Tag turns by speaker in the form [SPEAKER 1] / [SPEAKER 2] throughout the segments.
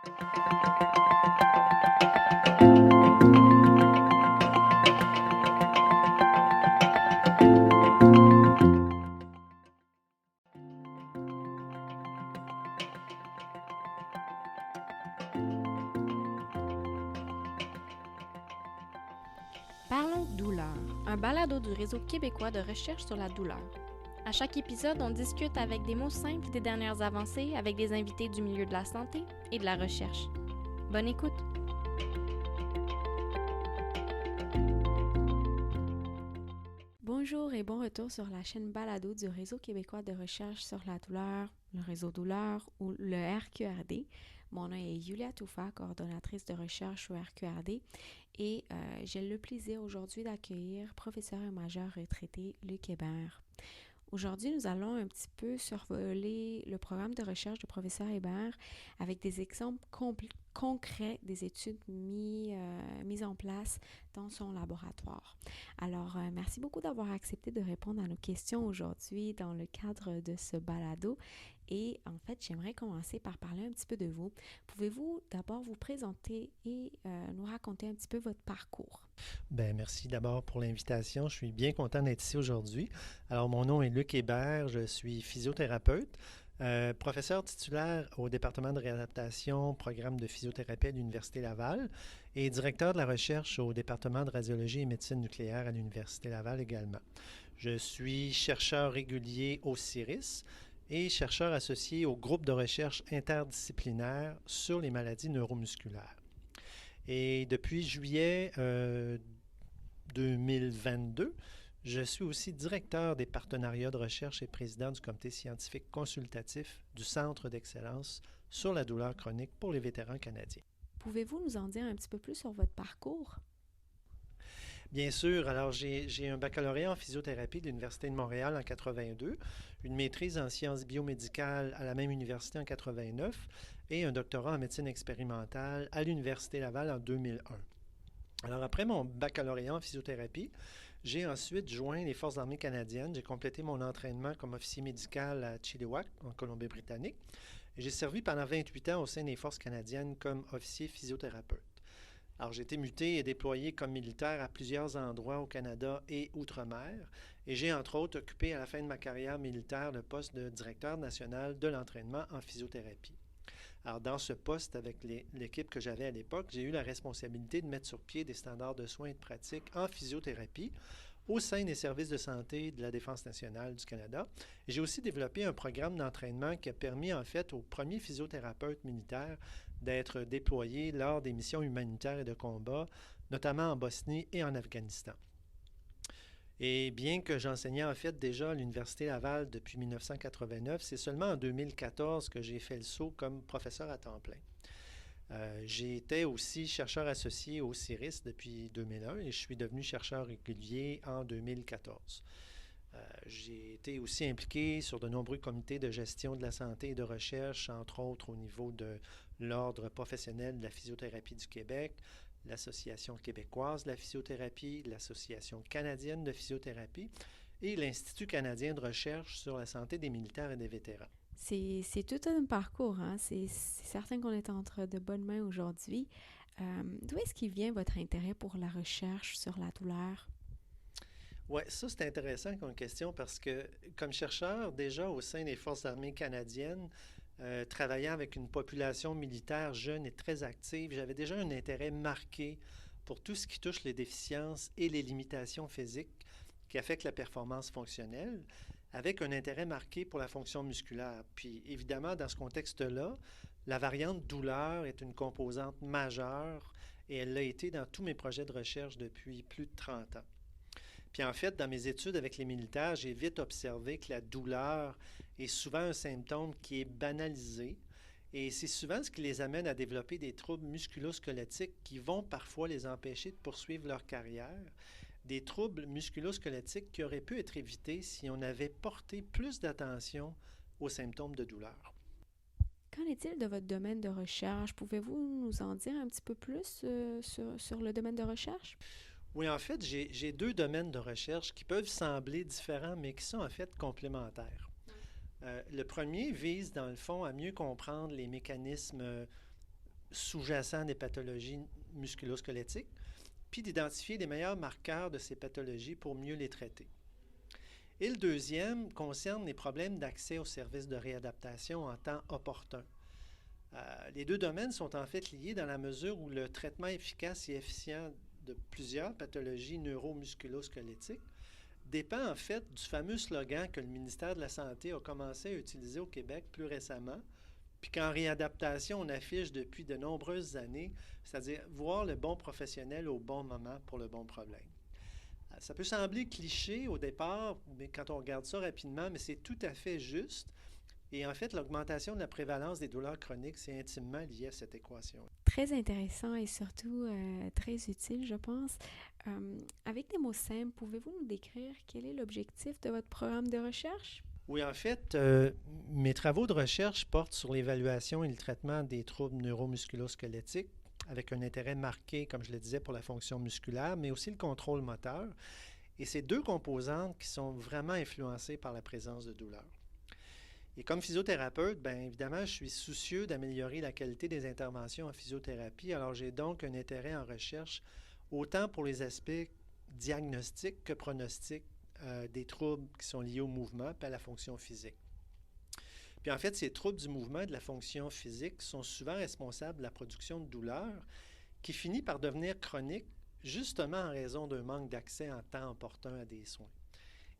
[SPEAKER 1] Parlons douleur, un balado du réseau québécois de recherche sur la douleur. À chaque épisode, on discute avec des mots simples des dernières avancées avec des invités du milieu de la santé et de la recherche. Bonne écoute! Bonjour et bon retour sur la chaîne balado du réseau québécois de recherche sur la douleur, le réseau douleur ou le RQRD. Mon nom est Yulia Toufa, coordonnatrice de recherche au RQRD et j'ai le plaisir aujourd'hui d'accueillir professeur et major retraité Luc Hébert. Aujourd'hui, nous allons un petit peu survoler le programme de recherche du professeur Hébert avec des exemples concrets des études mises en place dans son laboratoire. Alors, merci beaucoup d'avoir accepté de répondre à nos questions aujourd'hui dans le cadre de ce balado. Et en fait, j'aimerais commencer par parler un petit peu de vous. Pouvez-vous d'abord vous présenter et nous raconter un petit peu votre parcours?
[SPEAKER 2] Bien, merci d'abord pour l'invitation. Je suis bien content d'être ici aujourd'hui. Alors, mon nom est Luc Hébert, je suis physiothérapeute, professeur titulaire au département de réadaptation, programme de physiothérapie à l'Université Laval et directeur de la recherche au département de radiologie et médecine nucléaire à l'Université Laval également. Je suis chercheur régulier au CIRIS et chercheur associé au groupe de recherche interdisciplinaire sur les maladies neuromusculaires. Et depuis juillet 2022, je suis aussi directeur des partenariats de recherche et président du comité scientifique consultatif du Centre d'excellence sur la douleur chronique pour les vétérans canadiens.
[SPEAKER 1] Pouvez-vous nous en dire un petit peu plus sur votre parcours?
[SPEAKER 2] Bien sûr, alors j'ai un baccalauréat en physiothérapie de l'Université de Montréal en 82, une maîtrise en sciences biomédicales à la même université en 89 et un doctorat en médecine expérimentale à l'Université Laval en 2001. Alors après mon baccalauréat en physiothérapie, j'ai ensuite joint les Forces armées canadiennes. J'ai complété mon entraînement comme officier médical à Chilliwack, en Colombie-Britannique. Et j'ai servi pendant 28 ans au sein des Forces canadiennes comme officier physiothérapeute. Alors, j'ai été muté et déployé comme militaire à plusieurs endroits au Canada et outre-mer. Et j'ai, entre autres, occupé à la fin de ma carrière militaire le poste de directeur national de l'entraînement en physiothérapie. Alors, dans ce poste, avec l'équipe que j'avais à l'époque, j'ai eu la responsabilité de mettre sur pied des standards de soins et de pratique en physiothérapie au sein des services de santé de la Défense nationale du Canada. Et j'ai aussi développé un programme d'entraînement qui a permis, en fait, aux premiers physiothérapeutes militaires d'être déployés lors des missions humanitaires et de combat, notamment en Bosnie et en Afghanistan. Et bien que j'enseignais en fait déjà à l'Université Laval depuis 1989, c'est seulement en 2014 que j'ai fait le saut comme professeur à temps plein. J'étais aussi chercheur associé au CIRIS depuis 2001 et je suis devenu chercheur régulier en 2014. J'ai été aussi impliqué sur de nombreux comités de gestion de la santé et de recherche, entre autres au niveau de l'Ordre professionnel de la physiothérapie du Québec, l'Association québécoise de la physiothérapie, l'Association canadienne de physiothérapie et l'Institut canadien de recherche sur la santé des militaires et des vétérans.
[SPEAKER 1] C'est tout un parcours, hein? C'est certain qu'on est entre de bonnes mains aujourd'hui. D'où est-ce qu'il vient votre intérêt pour la recherche sur la douleur?
[SPEAKER 2] Oui, ça c'est intéressant comme question parce que comme chercheur, déjà au sein des Forces armées canadiennes, travaillant avec une population militaire jeune et très active, j'avais déjà un intérêt marqué pour tout ce qui touche les déficiences et les limitations physiques qui affectent la performance fonctionnelle, avec un intérêt marqué pour la fonction musculaire. Puis évidemment, dans ce contexte-là, la variante douleur est une composante majeure et elle l'a été dans tous mes projets de recherche depuis plus de 30 ans. Puis en fait, dans mes études avec les militaires, j'ai vite observé que la douleur est souvent un symptôme qui est banalisé et c'est souvent ce qui les amène à développer des troubles musculo-squelettiques qui vont parfois les empêcher de poursuivre leur carrière. Des troubles musculo-squelettiques qui auraient pu être évités si on avait porté plus d'attention aux symptômes de douleur.
[SPEAKER 1] Qu'en est-il de votre domaine de recherche? Pouvez-vous nous en dire un petit peu plus sur le domaine de recherche?
[SPEAKER 2] Oui, en fait, j'ai deux domaines de recherche qui peuvent sembler différents, mais qui sont en fait complémentaires. Le premier vise, dans le fond, à mieux comprendre les mécanismes sous-jacents des pathologies musculo-squelettiques, puis d'identifier les meilleurs marqueurs de ces pathologies pour mieux les traiter. Et le deuxième concerne les problèmes d'accès aux services de réadaptation en temps opportun. Les deux domaines sont en fait liés dans la mesure où le traitement efficace et efficient de plusieurs pathologies neuromusculo-squelettiques dépend en fait du fameux slogan que le ministère de la Santé a commencé à utiliser au Québec plus récemment, puis qu'en réadaptation, on affiche depuis de nombreuses années, c'est-à-dire voir le bon professionnel au bon moment pour le bon problème. Ça peut sembler cliché au départ, mais quand on regarde ça rapidement, mais c'est tout à fait juste. Et en fait, l'augmentation de la prévalence des douleurs chroniques, c'est intimement lié à cette équation.
[SPEAKER 1] Très intéressant et surtout très utile, je pense. Avec des mots simples, pouvez-vous nous décrire quel est l'objectif de votre programme de recherche?
[SPEAKER 2] Oui, en fait, mes travaux de recherche portent sur l'évaluation et le traitement des troubles neuromusculo-squelettiques, avec un intérêt marqué, comme je le disais, pour la fonction musculaire, mais aussi le contrôle moteur. Et c'est deux composantes qui sont vraiment influencées par la présence de douleur. Et comme physiothérapeute, bien évidemment, je suis soucieux d'améliorer la qualité des interventions en physiothérapie. Alors, j'ai donc un intérêt en recherche autant pour les aspects diagnostiques que pronostiques des troubles qui sont liés au mouvement et à la fonction physique. Puis en fait, ces troubles du mouvement et de la fonction physique sont souvent responsables de la production de douleur qui finit par devenir chronique justement en raison d'un manque d'accès en temps opportun à des soins.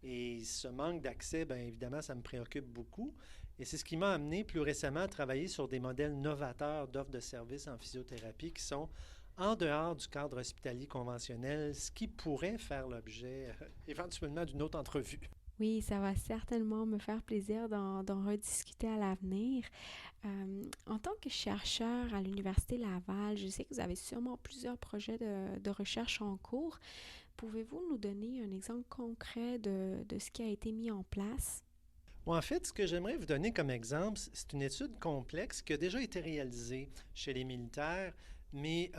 [SPEAKER 2] Et ce manque d'accès, bien évidemment, ça me préoccupe beaucoup. Et c'est ce qui m'a amené plus récemment à travailler sur des modèles novateurs d'offres de services en physiothérapie qui sont en dehors du cadre hospitalier conventionnel, ce qui pourrait faire l'objet éventuellement d'une autre entrevue.
[SPEAKER 1] Oui, ça va certainement me faire plaisir d'en rediscuter à l'avenir. En tant que chercheur à l'Université Laval, je sais que vous avez sûrement plusieurs projets de recherche en cours. Pouvez-vous nous donner un exemple concret de ce qui a été mis en place?
[SPEAKER 2] Bon, en fait, ce que j'aimerais vous donner comme exemple, c'est une étude complexe qui a déjà été réalisée chez les militaires, mais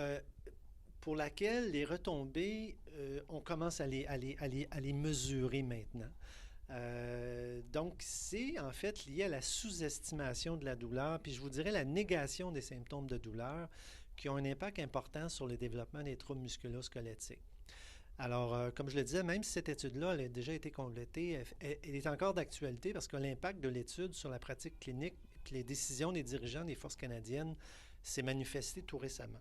[SPEAKER 2] pour laquelle les retombées, on commence à les mesurer maintenant. Donc, c'est en fait lié à la sous-estimation de la douleur, puis je vous dirais la négation des symptômes de douleur qui ont un impact important sur le développement des troubles musculo-squelettiques. Alors, comme je le disais, même si cette étude-là elle a déjà été complétée, elle est encore d'actualité parce que l'impact de l'étude sur la pratique clinique et les décisions des dirigeants des forces canadiennes s'est manifesté tout récemment.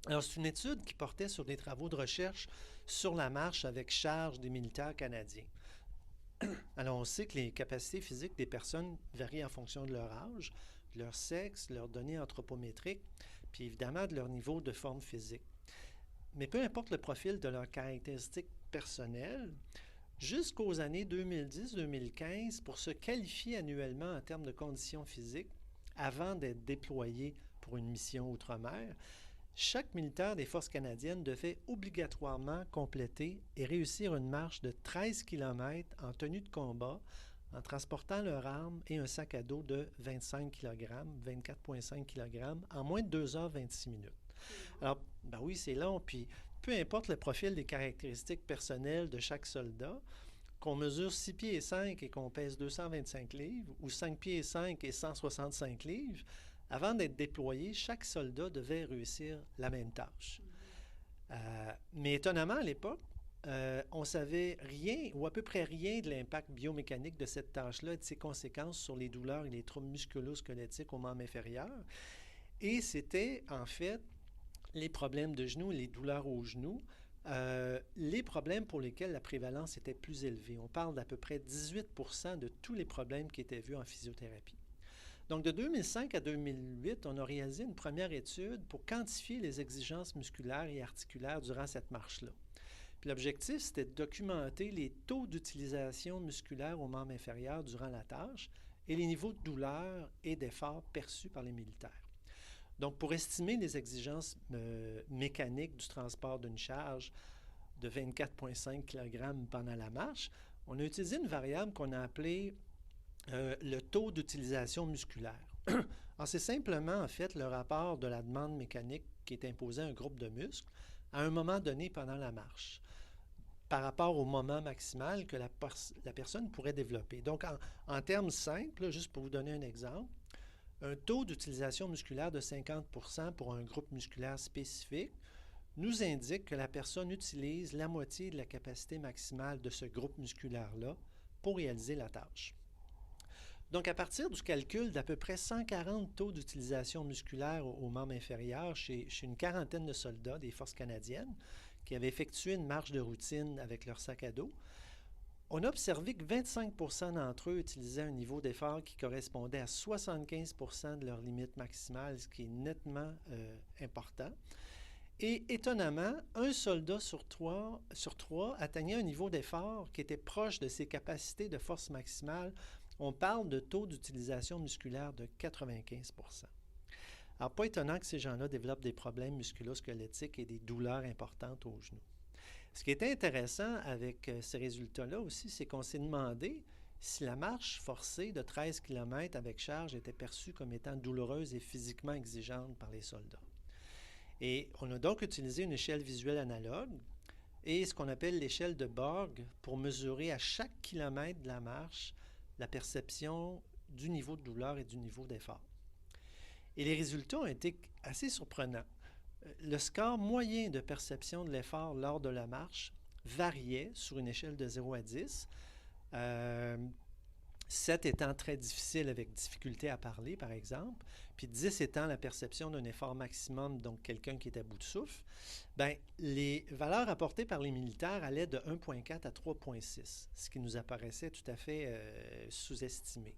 [SPEAKER 2] Alors, c'est une étude qui portait sur des travaux de recherche sur la marche avec charge des militaires canadiens. Alors, on sait que les capacités physiques des personnes varient en fonction de leur âge, de leur sexe, leurs données anthropométriques, puis évidemment de leur niveau de forme physique. Mais peu importe le profil de leurs caractéristiques personnelles, jusqu'aux années 2010-2015, pour se qualifier annuellement en termes de conditions physiques, avant d'être déployé pour une mission outre-mer, chaque militaire des forces canadiennes devait obligatoirement compléter et réussir une marche de 13 km en tenue de combat, en transportant leur arme et un sac à dos de 25 kg, 24,5 kg, en moins de 2h26 minutes. Alors, ben oui, c'est long, puis peu importe le profil des caractéristiques personnelles de chaque soldat, qu'on mesure 6 pieds et 5 et qu'on pèse 225 livres, ou 5 pieds et 5 et 165 livres, avant d'être déployé, chaque soldat devait réussir la même tâche. Mais étonnamment, à l'époque, on ne savait rien, ou à peu près rien, de l'impact biomécanique de cette tâche-là et de ses conséquences sur les douleurs et les troubles musculo-squelettiques aux membres inférieurs. Et c'était, en fait, les problèmes de genoux, les douleurs aux genoux, les problèmes pour lesquels la prévalence était plus élevée. On parle d'à peu près 18% de tous les problèmes qui étaient vus en physiothérapie. Donc, de 2005 à 2008, on a réalisé une première étude pour quantifier les exigences musculaires et articulaires durant cette marche-là. Puis l'objectif, c'était de documenter les taux d'utilisation musculaire aux membres inférieurs durant la tâche et les niveaux de douleur et d'effort perçus par les militaires. Donc, pour estimer les exigences mécaniques du transport d'une charge de 24,5 kg pendant la marche, on a utilisé une variable qu'on a appelée le taux d'utilisation musculaire. Alors, c'est simplement, en fait, le rapport de la demande mécanique qui est imposée à un groupe de muscles à un moment donné pendant la marche, par rapport au moment maximal que la personne pourrait développer. Donc, en termes simples, juste pour vous donner un exemple, Un taux d'utilisation musculaire de 50% pour un groupe musculaire spécifique nous indique que la personne utilise la moitié de la capacité maximale de ce groupe musculaire-là pour réaliser la tâche. Donc, à partir du calcul d'à peu près 140 taux d'utilisation musculaire aux membres inférieurs chez une quarantaine de soldats des forces canadiennes qui avaient effectué une marche de routine avec leur sac à dos, on a observé que 25% d'entre eux utilisaient un niveau d'effort qui correspondait à 75% de leur limite maximale, ce qui est nettement important. Et étonnamment, un soldat sur trois atteignait un niveau d'effort qui était proche de ses capacités de force maximale. On parle de taux d'utilisation musculaire de 95%. Alors, pas étonnant que ces gens-là développent des problèmes musculo-squelettiques et des douleurs importantes aux genoux. Ce qui était intéressant avec ces résultats-là aussi, c'est qu'on s'est demandé si la marche forcée de 13 km avec charge était perçue comme étant douloureuse et physiquement exigeante par les soldats. Et on a donc utilisé une échelle visuelle analogue et ce qu'on appelle l'échelle de Borg pour mesurer à chaque kilomètre de la marche la perception du niveau de douleur et du niveau d'effort. Et les résultats ont été assez surprenants. Le score moyen de perception de l'effort lors de la marche variait sur une échelle de 0 à 10. 7 étant très difficile avec difficulté à parler, par exemple, puis 10 étant la perception d'un effort maximum, donc quelqu'un qui est à bout de souffle, bien, les valeurs apportées par les militaires allaient de 1,4 à 3,6, ce qui nous apparaissait tout à fait sous-estimé.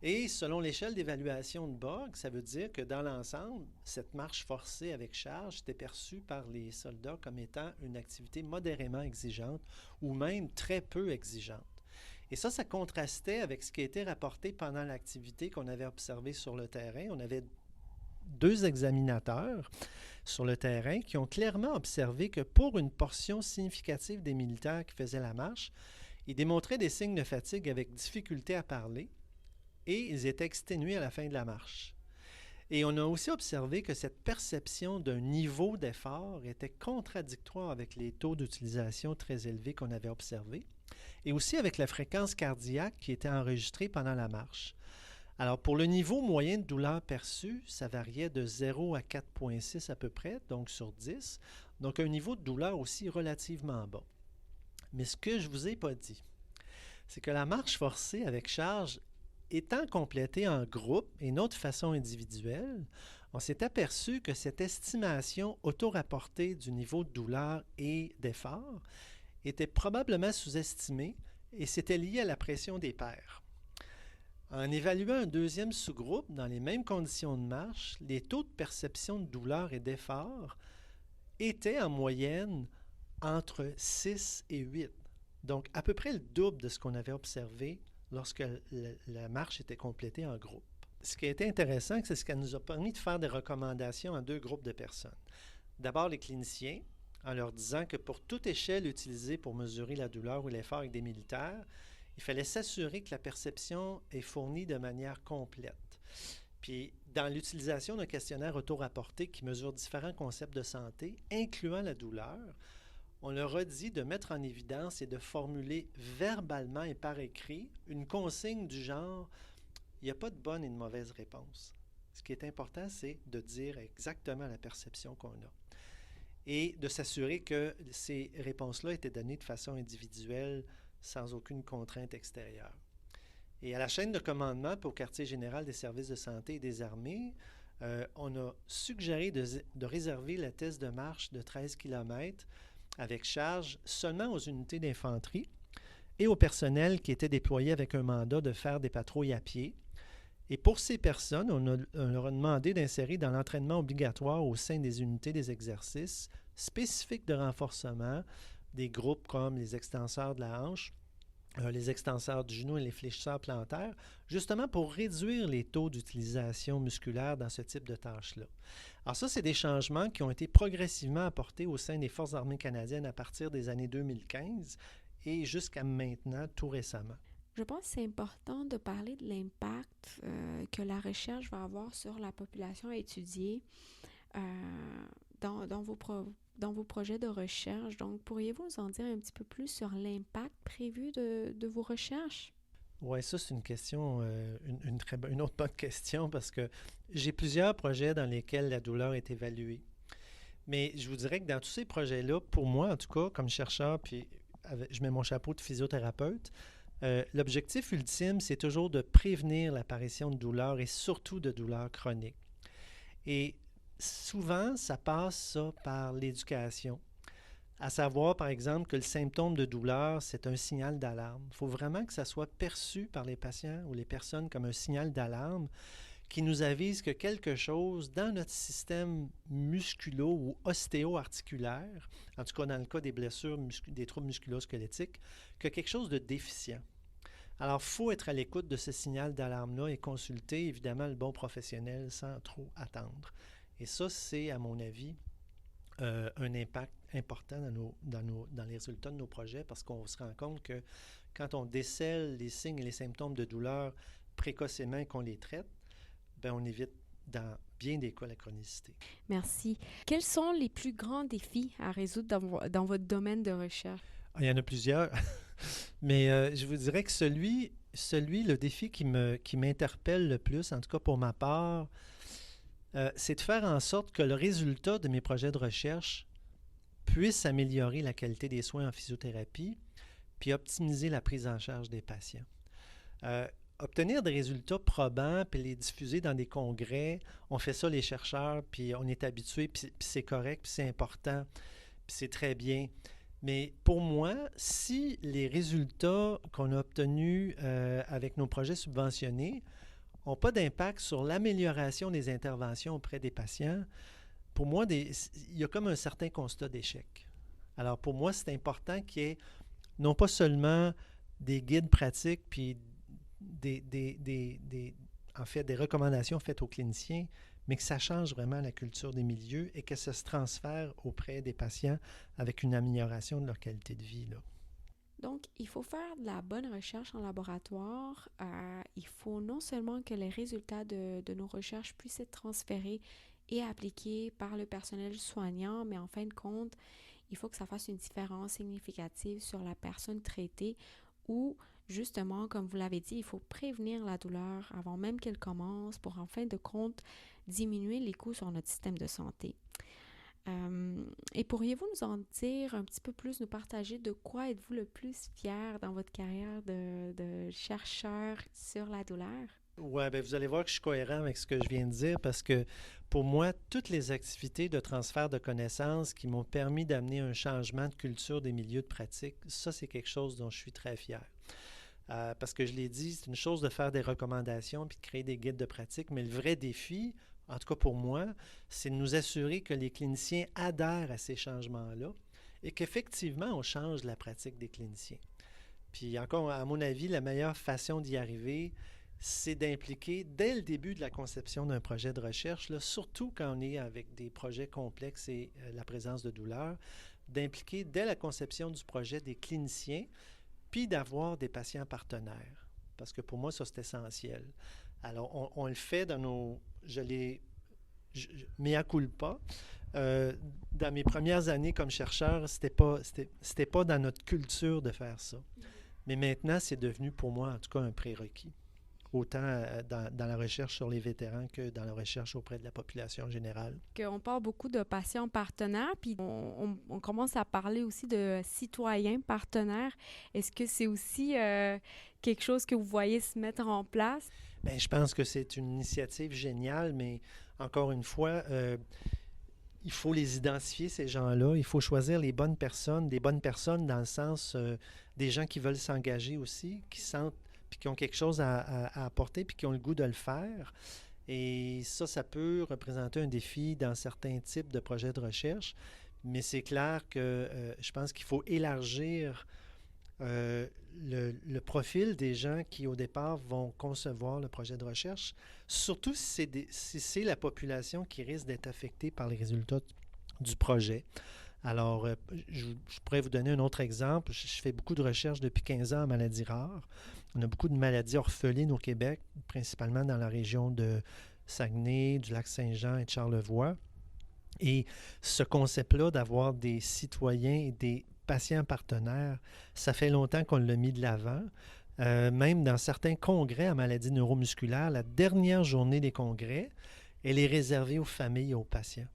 [SPEAKER 2] Et selon l'échelle d'évaluation de Borg, ça veut dire que dans l'ensemble, cette marche forcée avec charge était perçue par les soldats comme étant une activité modérément exigeante ou même très peu exigeante. Et ça contrastait avec ce qui a été rapporté pendant l'activité qu'on avait observée sur le terrain. On avait 2 examinateurs sur le terrain qui ont clairement observé que pour une portion significative des militaires qui faisaient la marche, ils démontraient des signes de fatigue avec difficulté à parler et ils étaient exténués à la fin de la marche. Et on a aussi observé que cette perception d'un niveau d'effort était contradictoire avec les taux d'utilisation très élevés qu'on avait observés et aussi avec la fréquence cardiaque qui était enregistrée pendant la marche. Alors, pour le niveau moyen de douleur perçu, ça variait de 0 à 4,6 à peu près, donc sur 10, donc un niveau de douleur aussi relativement bas. Mais ce que je ne vous ai pas dit, c'est que la marche forcée avec charge étant complétée en groupe et non de façon individuelle, on s'est aperçu que cette estimation auto-rapportée du niveau de douleur et d'effort était probablement sous-estimée et c'était lié à la pression des pairs. En évaluant un deuxième sous-groupe dans les mêmes conditions de marche, les taux de perception de douleur et d'effort étaient en moyenne entre 6 et 8, donc à peu près le double de ce qu'on avait observé lorsque la marche était complétée en groupe. Ce qui a été intéressant, c'est ce qui nous a permis de faire des recommandations à 2 groupes de personnes. D'abord, les cliniciens, en leur disant que pour toute échelle utilisée pour mesurer la douleur ou l'effort avec des militaires, il fallait s'assurer que la perception est fournie de manière complète. Puis, dans l'utilisation d'un questionnaire auto-rapporté qui mesure différents concepts de santé, incluant la douleur, on leur a dit de mettre en évidence et de formuler verbalement et par écrit une consigne du genre « il n'y a pas de bonne et de mauvaise réponse ». Ce qui est important, c'est de dire exactement la perception qu'on a et de s'assurer que ces réponses-là étaient données de façon individuelle, sans aucune contrainte extérieure. Et à la chaîne de commandement pour le quartier général des services de santé et des armées, on a suggéré de réserver le test de marche de 13 km avec charge seulement aux unités d'infanterie et au personnel qui était déployé avec un mandat de faire des patrouilles à pied. Et pour ces personnes, on leur a demandé d'insérer dans l'entraînement obligatoire au sein des unités des exercices spécifiques de renforcement des groupes comme les extenseurs de la hanche, les extenseurs du genou et les fléchisseurs plantaires, justement pour réduire les taux d'utilisation musculaire dans ce type de tâches-là. Alors ça, c'est des changements qui ont été progressivement apportés au sein des Forces armées canadiennes à partir des années 2015 et jusqu'à maintenant, tout récemment.
[SPEAKER 1] Je pense que c'est important de parler de l'impact que la recherche va avoir sur la population à étudier dans vos projets de recherche. Donc, pourriez-vous nous en dire un petit peu plus sur l'impact prévu de vos recherches?
[SPEAKER 2] Oui, ça, c'est une question, une autre bonne question parce que j'ai plusieurs projets dans lesquels la douleur est évaluée. Mais je vous dirais que dans tous ces projets-là, pour moi, en tout cas, comme chercheur, puis je mets mon chapeau de physiothérapeute, l'objectif ultime, c'est toujours de prévenir l'apparition de douleurs et surtout de douleurs chroniques. Et souvent, ça passe ça par l'éducation. À savoir, par exemple, que le symptôme de douleur, c'est un signal d'alarme. Il faut vraiment que ça soit perçu par les patients ou les personnes comme un signal d'alarme qui nous avise que quelque chose dans notre système musculo- ou ostéo-articulaire, en tout cas dans le cas des blessures, des troubles musculo-squelettiques, que quelque chose de déficient. Alors, il faut être à l'écoute de ce signal d'alarme-là et consulter évidemment le bon professionnel sans trop attendre. Et ça, c'est, à mon avis, un impact important dans les résultats de nos projets parce qu'on se rend compte que quand on décèle les signes et les symptômes de douleur précocement et qu'on les traite, bien, on évite dans bien des cas la chronicité.
[SPEAKER 1] Merci. Quels sont les plus grands défis à résoudre dans votre domaine de recherche?
[SPEAKER 2] Il y en a plusieurs, mais je vous dirais que le défi qui m'interpelle le plus, en tout cas pour ma part, c'est de faire en sorte que le résultat de mes projets de recherche puisse améliorer la qualité des soins en physiothérapie puis optimiser la prise en charge des patients. Obtenir des résultats probants puis les diffuser dans des congrès, on fait ça les chercheurs, puis on est habitué, puis c'est correct, puis c'est important, puis c'est très bien. Mais pour moi, si les résultats qu'on a obtenus avec nos projets subventionnés n'ont pas d'impact sur l'amélioration des interventions auprès des patients, pour moi, il y a comme un certain constat d'échec. Alors pour moi, c'est important qu'il y ait non pas seulement des guides pratiques puis en fait, des recommandations faites aux cliniciens, mais que ça change vraiment la culture des milieux et que ça se transfère auprès des patients avec une amélioration de leur qualité de vie, là.
[SPEAKER 1] Donc, il faut faire de la bonne recherche en laboratoire. Il faut non seulement que les résultats de nos recherches puissent être transférés et appliqués par le personnel soignant, mais en fin de compte, il faut que ça fasse une différence significative sur la personne traitée ou, justement, comme vous l'avez dit, il faut prévenir la douleur avant même qu'elle commence pour, en fin de compte, diminuer les coûts sur notre système de santé. Et pourriez-vous nous en dire un petit peu plus, nous partager de quoi êtes-vous le plus fier dans votre carrière de chercheur sur la douleur?
[SPEAKER 2] Oui, bien, vous allez voir que je suis cohérent avec ce que je viens de dire parce que pour moi, toutes les activités de transfert de connaissances qui m'ont permis d'amener un changement de culture des milieux de pratique, ça, c'est quelque chose dont je suis très fier. Parce que je l'ai dit, c'est une chose de faire des recommandations puis de créer des guides de pratique, mais le vrai défi, en tout cas pour moi, c'est de nous assurer que les cliniciens adhèrent à ces changements-là et qu'effectivement, on change la pratique des cliniciens. Puis encore, à mon avis, la meilleure façon d'y arriver, c'est d'impliquer dès le début de la conception d'un projet de recherche, là, surtout quand on est avec des projets complexes et la présence de douleur, d'impliquer dès la conception du projet des cliniciens, puis d'avoir des patients partenaires. Parce que pour moi, ça, c'est essentiel. Alors, on le fait dans nos... mea culpa. Dans mes premières années comme chercheur, c'était pas dans notre culture de faire ça. Mais maintenant, c'est devenu pour moi, en tout cas, un prérequis. Autant dans la recherche sur les vétérans que dans la recherche auprès de la population générale.
[SPEAKER 1] On parle beaucoup de patients partenaires, puis on commence à parler aussi de citoyens partenaires. Est-ce que c'est aussi quelque chose que vous voyez se mettre en place?
[SPEAKER 2] Bien, je pense que c'est une initiative géniale, mais encore une fois, il faut les identifier, ces gens-là. Il faut choisir les bonnes personnes, des bonnes personnes dans le sens des gens qui veulent s'engager aussi, qui sentent puis qui ont quelque chose à apporter, puis qui ont le goût de le faire. Et ça peut représenter un défi dans certains types de projets de recherche, mais c'est clair que je pense qu'il faut élargir le profil des gens qui, au départ, vont concevoir le projet de recherche, surtout si c'est la population qui risque d'être affectée par les résultats du projet. Alors, je pourrais vous donner un autre exemple. Je fais beaucoup de recherches depuis 15 ans en maladies rares. On a beaucoup de maladies orphelines au Québec, principalement dans la région de Saguenay, du Lac-Saint-Jean et de Charlevoix. Et ce concept-là d'avoir des citoyens et des patients partenaires, ça fait longtemps qu'on l'a mis de l'avant. Même dans certains congrès en maladies neuromusculaires, la dernière journée des congrès, elle est réservée aux familles et aux patients.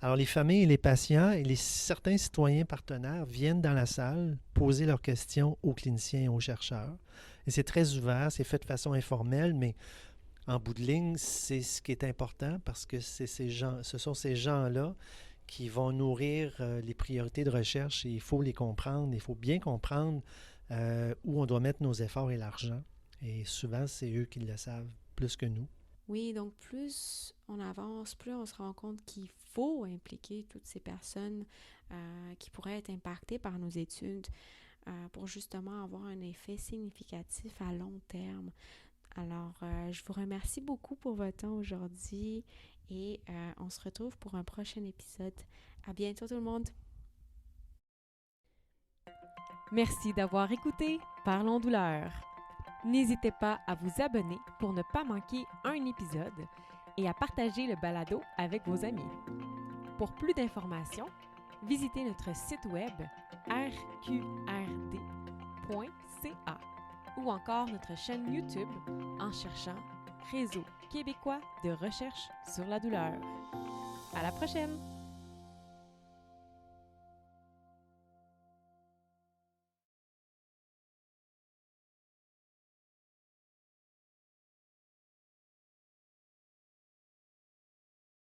[SPEAKER 2] Alors, les familles et les patients et certains citoyens partenaires viennent dans la salle poser leurs questions aux cliniciens et aux chercheurs. Et c'est très ouvert, c'est fait de façon informelle, mais en bout de ligne, c'est ce qui est important parce que ce sont ces gens-là qui vont nourrir les priorités de recherche et il faut les comprendre, il faut bien comprendre où on doit mettre nos efforts et l'argent. Et souvent, c'est eux qui le savent plus que nous.
[SPEAKER 1] Oui, donc plus on avance, plus on se rend compte qu'il faut impliquer toutes ces personnes qui pourraient être impactées par nos études pour justement avoir un effet significatif à long terme. Alors, je vous remercie beaucoup pour votre temps aujourd'hui et on se retrouve pour un prochain épisode. À bientôt tout le monde!
[SPEAKER 3] Merci d'avoir écouté Parlons douleur. N'hésitez pas à vous abonner pour ne pas manquer un épisode et à partager le balado avec vos amis. Pour plus d'informations, visitez notre site web rqrd.ca ou encore notre chaîne YouTube en cherchant Réseau québécois de recherche sur la douleur. À la prochaine!